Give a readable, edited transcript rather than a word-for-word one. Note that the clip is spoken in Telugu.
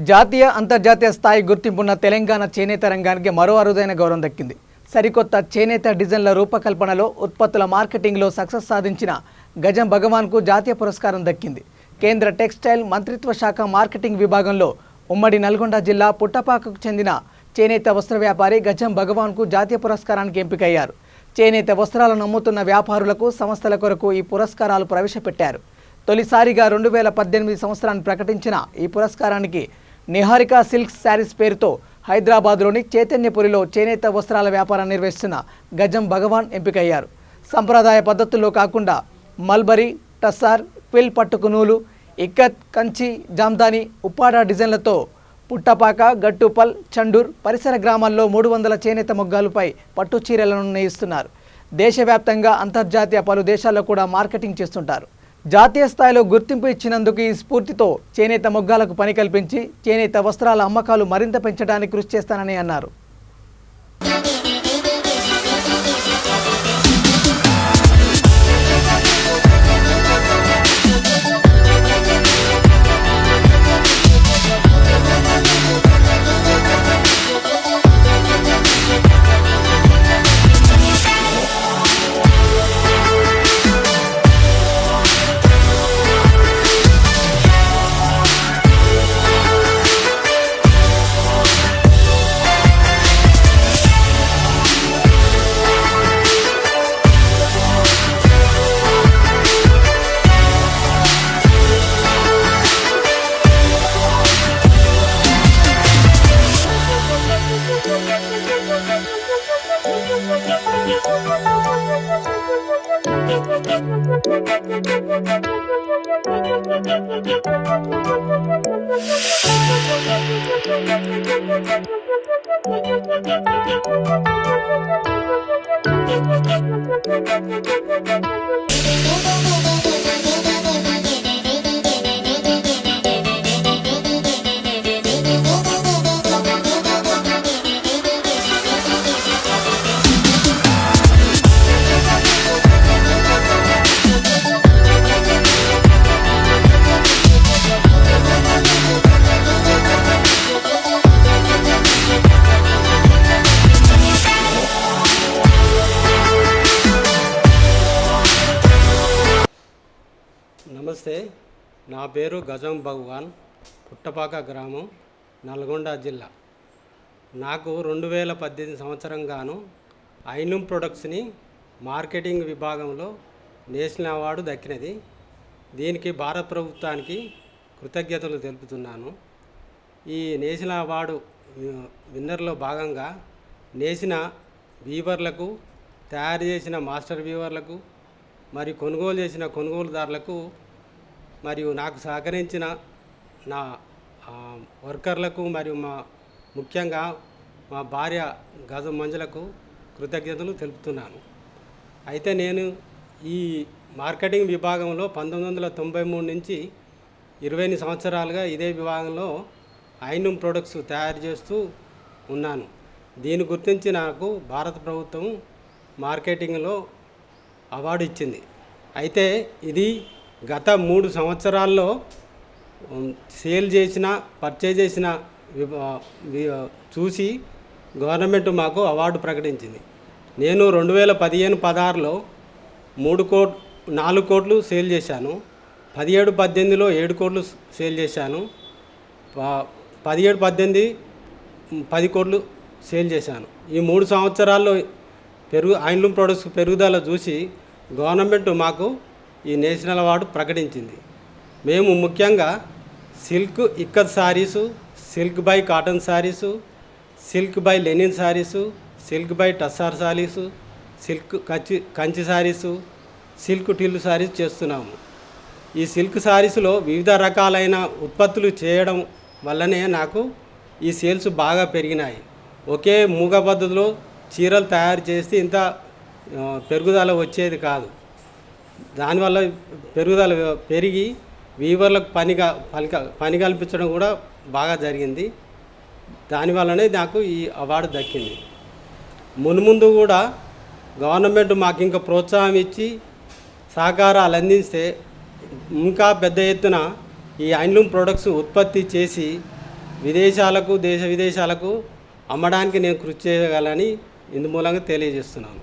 జాతీయ అంతర్జాతీయ స్థాయి గుర్తింపున్న తెలంగాణ చేనేత రంగానికి మరో అరుదైన గౌరవం దక్కింది. సరికొత్త చేనేత డిజైన్ల రూపకల్పనలో ఉత్పత్తుల మార్కెటింగ్లో సక్సెస్ సాధించిన గజం భగవాన్కు జాతీయ పురస్కారం దక్కింది. కేంద్ర టెక్స్టైల్ మంత్రిత్వ శాఖ మార్కెటింగ్ విభాగంలో ఉమ్మడి నల్గొండ జిల్లా పుట్టపాకకు చెందిన చేనేత వస్త్ర వ్యాపారి గజం భగవాన్కు జాతీయ పురస్కారానికి ఎంపికయ్యారు. చేనేత వస్త్రాలను అమ్ముతున్న వ్యాపారులకు సంస్థల కొరకు ఈ పురస్కారాలు ప్రవేశపెట్టారు. తొలిసారిగా 2018 సంవత్సరాన్ని ప్రకటించిన ఈ పురస్కారానికి నిహారిక సిల్క్స్ శారీస్ పేరుతో హైదరాబాద్లోని చైతన్యపురిలో చేనేత వస్త్రాల వ్యాపారం నిర్వహిస్తున్న గజం భగవాన్ ఎంపికయ్యారు. సంప్రదాయ పద్ధతుల్లో కాకుండా మల్బరీ, టస్సార్, క్విల్ పట్టుకు నూలు, ఇక్కత్, కంచి, జామ్దాని, ఉప్పాడ డిజైన్లతో పుట్టపాక, గట్టుపల్, చండూర్ పరిసర గ్రామాల్లో 300 చేనేత మొగ్గాలపై పట్టు చీరలను నేయిస్తున్నారు. దేశవ్యాప్తంగా అంతర్జాతీయ పలు దేశాల్లో కూడా మార్కెటింగ్ చేస్తుంటారు. జాతీయ స్థాయిలో గుర్తింపు ఇచ్చినందుకు ఈ స్ఫూర్తితో చేనేత మొగ్గాలకు పని కల్పించి చేనేత వస్త్రాల అమ్మకాలు మరింత పెంచడానికి కృషి చేస్తానని అన్నారు. నమస్తే, నా పేరు గజం భగవాన్, పుట్టపాక గ్రామం, నల్గొండ జిల్లా. నాకు 2018 సంవత్సరం గాను ఐనూమ్ ప్రొడక్ట్స్ని మార్కెటింగ్ విభాగంలో నేషనల్ అవార్డు దక్కినది. దీనికి భారత ప్రభుత్వానికి కృతజ్ఞతలు తెలుపుతున్నాను. ఈ నేషనల్ అవార్డు విన్నర్లో భాగంగా నేసిన వీవర్లకు, తయారు చేసిన మాస్టర్ వీవర్లకు, మరియు కొనుగోలు చేసిన కొనుగోలుదారులకు, మరియు నాకు సహకరించిన నా వర్కర్లకు, మరియు ముఖ్యంగా మా భార్య గజం మంజులకు కృతజ్ఞతలు తెలుపుతున్నాను. అయితే నేను ఈ మార్కెటింగ్ విభాగంలో 1993 నుంచి 20 సంవత్సరాలుగా ఇదే విభాగంలో ఐనూమ్ ప్రొడక్ట్స్ తయారు చేస్తూ ఉన్నాను. దీన్ని గుర్తించి నాకు భారత ప్రభుత్వం మార్కెటింగ్లో అవార్డు ఇచ్చింది. అయితే ఇది గత 3 సంవత్సరాల్లో సేల్ చేసిన, పర్చేజ్ చేసిన చూసి గవర్నమెంట్ మాకు అవార్డు ప్రకటించింది. నేను 2015-16లో 4 కోట్లు సేల్ చేశాను. 17-18లో 7 కోట్లు సేల్ చేశాను. 17-18 10 కోట్లు సేల్ చేశాను. ఈ 3 సంవత్సరాల్లో ఐనూమ్ ప్రొడక్ట్స్ పెరుగుదల చూసి గవర్నమెంట్ మాకు ఈ నేషనల్ అవార్డు ప్రకటించింది. మేము ముఖ్యంగా silk ikat saris, silk by cotton saris, silk by Lenin saris, silk by tussar saris, silk Kanchi saris, silk Tillu saris చేస్తున్నాము. ఈ సిల్క్ శారీస్లో వివిధ రకాలైన ఉత్పత్తులు చేయడం వల్లనే నాకు ఈ సేల్స్ బాగా పెరిగినాయి. ఒకే మూగ పద్ధతిలో చీరలు తయారు చేస్తే ఇంత పెరుగుదల వచ్చేది కాదు. దానివల్ల పెరుగుదల పెరిగి వీవర్లకు పని కల్పించడం కూడా బాగా జరిగింది. దానివల్లనే నాకు ఈ అవార్డు దక్కింది. మున్ముందు కూడా గవర్నమెంట్ మాకు ఇంకా ప్రోత్సాహం ఇచ్చి సహకారాలు అందిస్తే ఇంకా పెద్ద ఎత్తున ఈ ఐనూమ్ ప్రొడక్ట్స్ ఉత్పత్తి చేసి విదేశాలకు దేశ విదేశాలకు అమ్మడానికి నేను కృషి చేయగలని ఇందు మూలంగా తెలియజేస్తున్నాను.